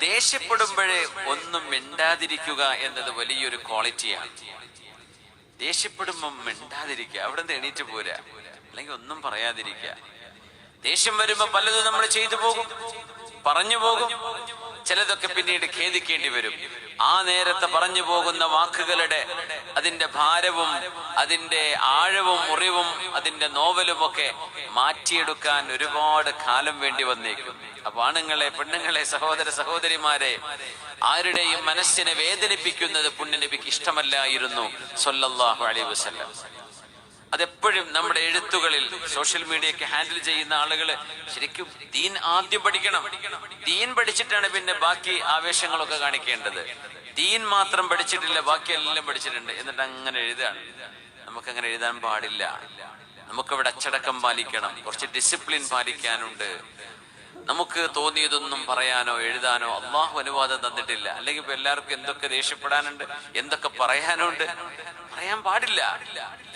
ദേഷ്യപ്പെടുമ്പോഴേ ഒന്നും മിണ്ടാതിരിക്കുക എന്നത് വലിയൊരു ക്വാളിറ്റിയാണ്. ദേഷ്യപ്പെടുമ്പം മിണ്ടാതിരിക്കുക, അവിടെ നിന്ന് എണീറ്റ് പോരാ, അല്ലെങ്കിൽ ഒന്നും പറയാതിരിക്കുക. ദേഷ്യം വരുമ്പോ പലതും നമ്മൾ ചെയ്തു പോകും, പറഞ്ഞു പോകും, ചിലതൊക്കെ പിന്നീട് ഖേദിക്കേണ്ടി വരും. ആ നേരത്തെ പറഞ്ഞു പോകുന്ന വാക്കുകളുടെ അതിന്റെ ഭാരവും അതിന്റെ ആഴവും മുറിവും അതിന്റെ നോവലുമൊക്കെ മാറ്റിയെടുക്കാൻ ഒരുപാട് കാലം വേണ്ടി വന്നേക്കും. അപ്പൊ ആണുങ്ങളെ, പെണ്ണുങ്ങളെ, സഹോദര സഹോദരിമാരെ, ആരുടെയും മനസ്സിനെ വേദനിപ്പിക്കുന്നത് പുണ്യനബിക്ക് ഇഷ്ടമല്ലായിരുന്നു സ്വല്ലല്ലാഹു അലൈഹി വസല്ലം. അതെപ്പോഴും നമ്മുടെ എഴുത്തുകളിൽ, സോഷ്യൽ മീഡിയയൊക്കെ ഹാൻഡിൽ ചെയ്യുന്ന ആളുകൾ ശരിക്കും ദീൻ ആദ്യം പഠിക്കണം. ദീൻ പഠിച്ചിട്ടാണ് പിന്നെ ബാക്കി ആവേശങ്ങളൊക്കെ കാണിക്കേണ്ടത്. ദീൻ മാത്രം പഠിച്ചിട്ടില്ല, ബാക്കി എല്ലാം പഠിച്ചിട്ടുണ്ട്, എന്നിട്ട് അങ്ങനെ എഴുതാണ്. നമുക്കങ്ങനെ എഴുതാൻ പാടില്ല. നമുക്കവിടെ അച്ചടക്കം പാലിക്കണം, കുറച്ച് ഡിസിപ്ലിൻ പാലിക്കാനുണ്ട്. നമുക്ക് തോന്നിയതൊന്നും പറയാനോ എഴുതാനോ അള്ളാഹു അനുവാദം തന്നിട്ടില്ല. അല്ലെങ്കിൽ ഇപ്പൊ എല്ലാവർക്കും എന്തൊക്കെ ദേഷ്യപ്പെടാനുണ്ട്, എന്തൊക്കെ പറയാനുണ്ട്, പറയാൻ പാടില്ല.